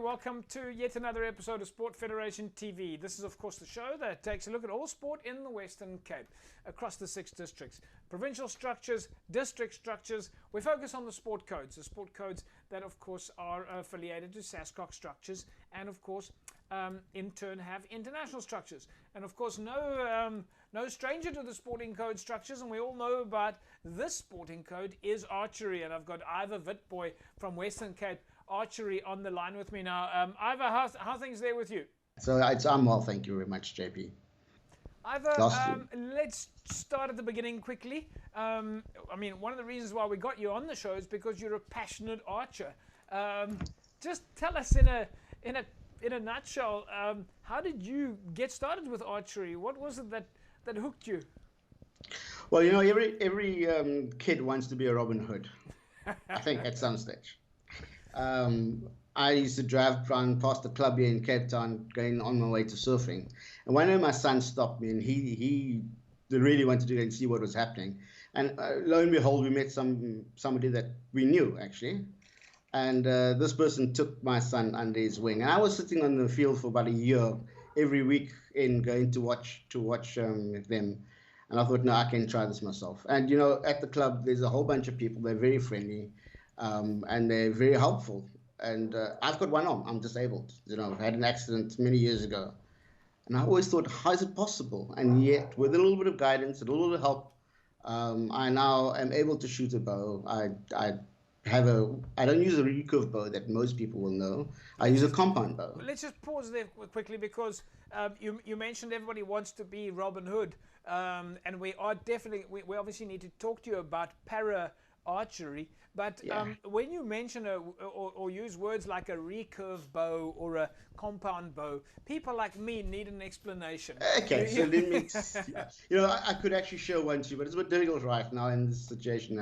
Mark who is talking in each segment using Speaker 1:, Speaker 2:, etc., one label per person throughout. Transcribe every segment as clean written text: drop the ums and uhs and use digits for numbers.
Speaker 1: welcome to yet another episode of Sport Federation TV. This is, of course, the show that takes a look at all sport in the Western Cape, across the 6 districts. Provincial structures, district structures. We focus on the sport codes that, of course, are affiliated to SASCOC structures, and, of course, in turn have international structures. And, of course, no stranger to the sporting code structures, and we all know about this sporting code is archery. And I've got Ivor Witbooi from Western Cape Archery on the line with me now. Ivor, how things there with you?
Speaker 2: So I'm well, thank you very much, JP.
Speaker 1: Ivor, let's start at the beginning quickly. I mean, one of the reasons why we got you on the show is because you're a passionate archer. Just tell us in a nutshell, how did you get started with archery? What was it that hooked you?
Speaker 2: Well, you know, every kid wants to be a Robin Hood, I think, at some stage. I used to drive around past the club here in Cape Town, going on my way to surfing. And one day my son stopped me, and he really wanted to go and see what was happening. And lo and behold, we met somebody that we knew, actually. And this person took my son under his wing. And I was sitting on the field for about a year, every week going to watch them. And I thought, no, I can try this myself. And, you know, at the club, there's a whole bunch of people. They're very friendly. And they're very helpful. And I've got one arm. I'm disabled. You know, I had an accident many years ago. And I always thought, how is it possible? And yet, with a little bit of guidance, a little bit of help, I now am able to shoot a bow. I don't use a recurve bow that most people will know. I use a compound bow.
Speaker 1: Let's just pause there quickly, because you mentioned everybody wants to be Robin Hood. And we obviously need to talk to you about para archery, but yeah. When you mention or use words like a recurve bow or a compound bow, people like me need an explanation.
Speaker 2: Okay, so let me, you know, I could actually show one to you, but it's a bit difficult right now in this situation.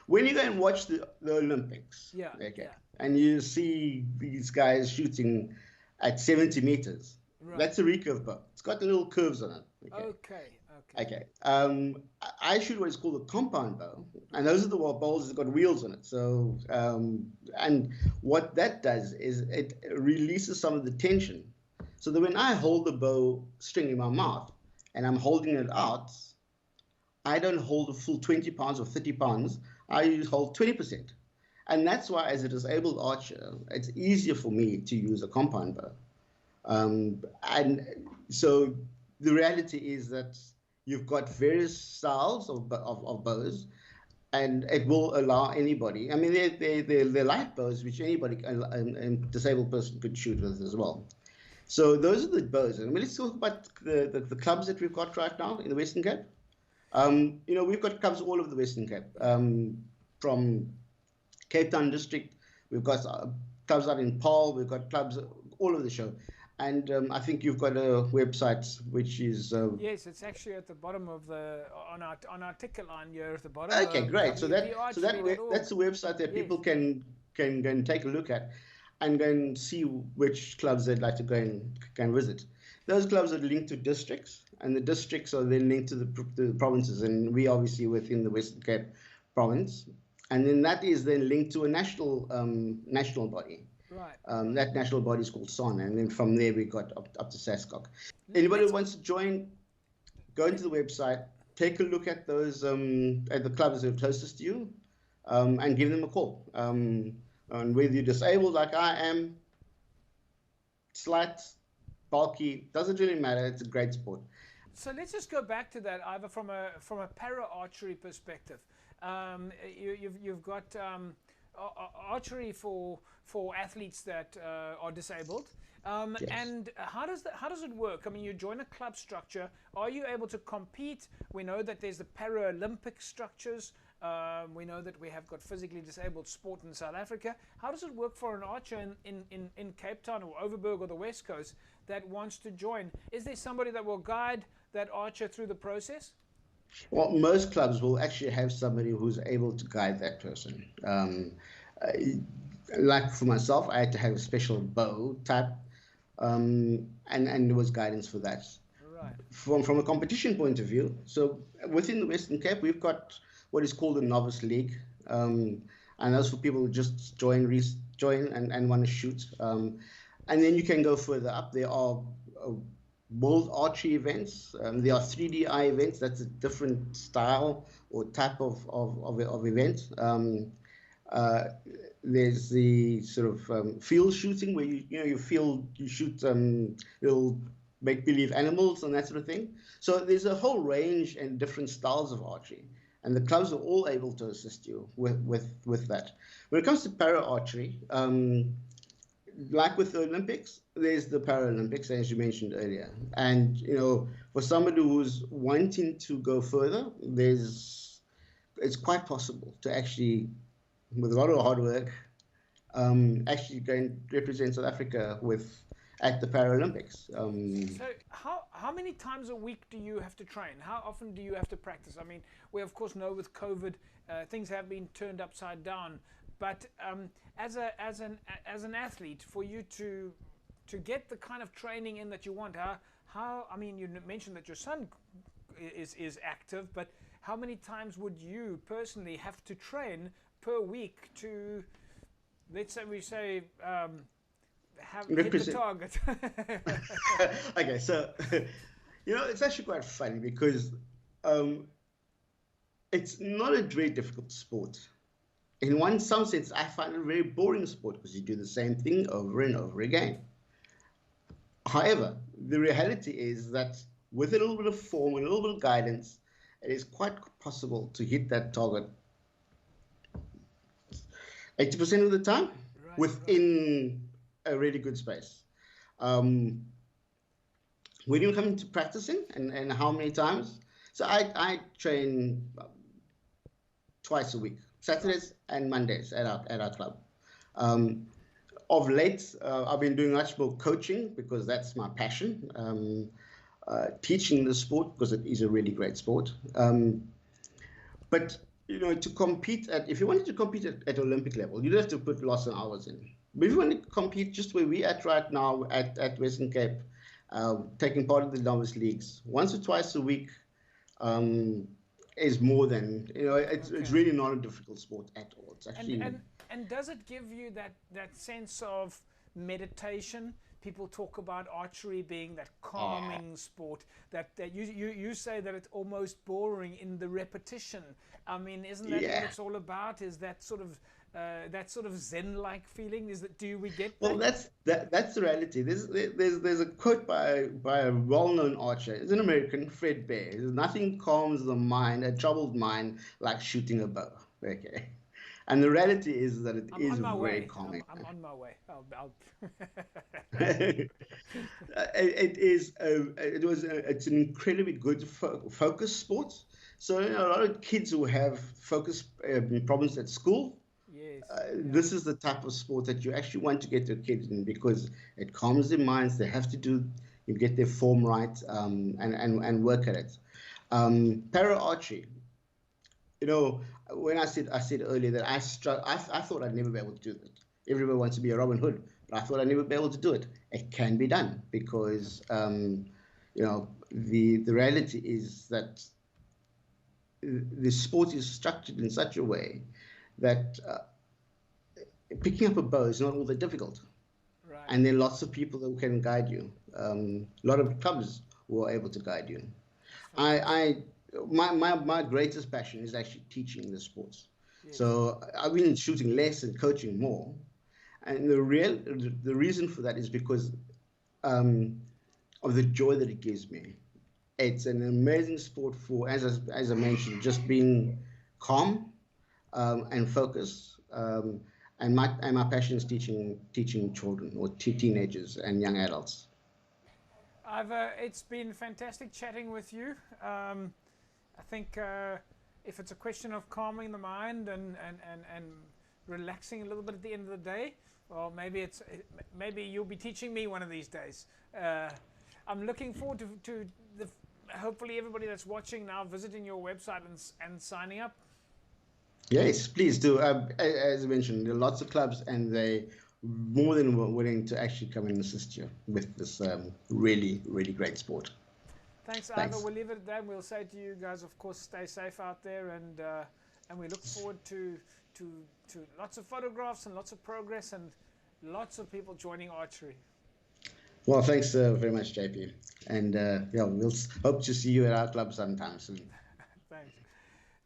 Speaker 2: When you go and watch the Olympics,
Speaker 1: yeah,
Speaker 2: okay,
Speaker 1: yeah.
Speaker 2: And you see these guys shooting at 70 meters, right. That's a recurve bow. It's got the little curves on it. Okay. I shoot what is called a compound bow, and those are the bows that got wheels on it. So, and what that does is it releases some of the tension, so that when I hold the bow string in my mouth and I'm holding it out, I don't hold a full 20 pounds or 30 pounds. I hold 20%, and that's why, as a disabled archer, it's easier for me to use a compound bow. And so the reality is that you've got various styles of bows, and it will allow anybody. I mean, they're light bows, which anybody, a disabled person, could shoot with as well. So those are the bows. And let's talk about the clubs that we've got right now in the Western Cape. You know, we've got clubs all over the Western Cape. From Cape Town district, we've got clubs out in Paarl. We've got clubs all over the show. And I think you've got a website which is
Speaker 1: yes, it's actually at the bottom of on our ticket line here at the bottom.
Speaker 2: Okay, great. So that's the website that people can go and take a look at, and go and see which clubs they'd like to go and visit. Those clubs are linked to districts, and the districts are then linked to the provinces, and we obviously within the Western Cape province, and then that is then linked to a national body.
Speaker 1: Right.
Speaker 2: That national body is called SON, and then from there we got up to SASCOC. Anybody who wants to join, go into the website, take a look at those at the clubs that are closest to you, and give them a call. And whether you're disabled like I am, slight, bulky, doesn't really matter. It's a great sport.
Speaker 1: So let's just go back to that, Ivor, from a para archery perspective. You've got archery for athletes that are disabled, yes. And how does it work? I mean, you join a club structure. Are you able to compete? We know that there's the Paralympic structures. We know that we have got physically disabled sport in South Africa. How does it work for an archer in Cape Town or Overberg or the West Coast that wants to join? Is there somebody that will guide that archer through the process?
Speaker 2: Well, most clubs will actually have somebody who's able to guide that person. Like for myself, I had to have a special bow type, and there was guidance for that.
Speaker 1: Right.
Speaker 2: From a competition point of view, so within the Western Cape, we've got what is called a novice league, and that's for people who just join and want to shoot. And then you can go further up. There are world archery events. There are 3DI events. That's a different style or type of event. There's the sort of field shooting where you shoot little make-believe animals and that sort of thing. So there's a whole range and different styles of archery, and the clubs are all able to assist you with that. When it comes to para-archery, like with the Olympics, there's the Paralympics, as you mentioned earlier. And, for somebody who's wanting to go further, it's quite possible to actually, with a lot of hard work, actually go and represent South Africa at the Paralympics.
Speaker 1: So how many times a week do you have to train? How often do you have to practice? I mean, we of course know with COVID, things have been turned upside down. But as an athlete, for you to get the kind of training in that you want, I mean, you mentioned that your son is active, but how many times would you personally have to train per week to, let's say hit the target?
Speaker 2: Okay, so it's actually quite funny because it's not a very difficult sport. In some sense, I find it a very boring sport because you do the same thing over and over again. However, the reality is that with a little bit of form and a little bit of guidance, it is quite possible to hit that target 80% of the time within a really good space. When you come into practicing and how many times, so I train twice a week. Saturdays and Mondays at our club. Of late, I've been doing much more coaching because that's my passion. Teaching the sport because it is a really great sport. But to compete if you wanted to compete at Olympic level, you'd have to put lots of hours in. But if you want to compete just where we're at right now at Western Cape, taking part in the novice leagues, once or twice a week. Is more than it's really not a difficult sport at all. It's actually
Speaker 1: and does it give you that sense of meditation? People talk about archery being that calming sport that you say that it's almost boring in the repetition. I mean, isn't that what it's all about? Is that sort of Zen-like feeling? Do we get that?
Speaker 2: Well, that's the reality. There's a quote by a well-known archer. It's an American, Fred Bear. Nothing calms the mind, a troubled mind, like shooting a bow. Okay, and the reality is that it is very calming.
Speaker 1: I'm on my way.
Speaker 2: It's an incredibly good focus sport. So a lot of kids who have focus problems at school. This is the type of sport that you actually want to get your kids in because it calms their minds. They have to you get their form right and work at it. Para archery, when I said earlier that I thought I'd never be able to do it. Everybody wants to be a Robin Hood, but I thought I'd never be able to do it. It can be done because the reality is that the sport is structured in such a way that picking up a bow is not all that difficult.
Speaker 1: Right.
Speaker 2: And there are lots of people who can guide you. A lot of clubs who are able to guide you. My greatest passion is actually teaching the sports. Yes. So I've been shooting less and coaching more. And the reason for that is because of the joy that it gives me. It's an amazing sport for, as I mentioned, just being calm and focused. And my passion is teaching children or teenagers and young adults.
Speaker 1: It's been fantastic chatting with you. I think if it's a question of calming the mind and relaxing a little bit at the end of the day, well, maybe you'll be teaching me one of these days. I'm looking forward to hopefully everybody that's watching now visiting your website and signing up.
Speaker 2: Yes, please do. As I mentioned, there are lots of clubs, and they more than willing to actually come and assist you with this really, really great sport.
Speaker 1: Thanks, Ivor. We'll leave it at that. We'll say to you guys, of course, stay safe out there, and we look forward to lots of photographs and lots of progress and lots of people joining archery.
Speaker 2: Well, thanks very much, JP. And yeah, we'll hope to see you at our club sometime soon.
Speaker 1: Thanks.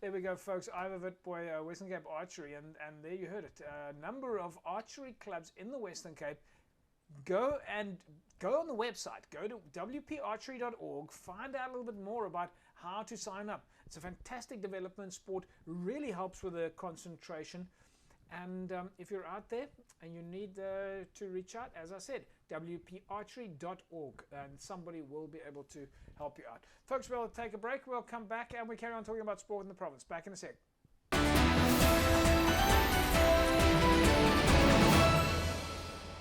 Speaker 1: There we go, folks. Ivor Witbooi, Western Cape Archery, and there you heard it. A number of archery clubs in the Western Cape. Go on the website. Go to wparchery.org. Find out a little bit more about how to sign up. It's a fantastic development sport. Really helps with the concentration. And if you're out there and you need to reach out, as I said, wparchery.org, and somebody will be able to help you out. Folks, we'll take a break. We'll come back and we carry on talking about sport in the province. Back in a sec.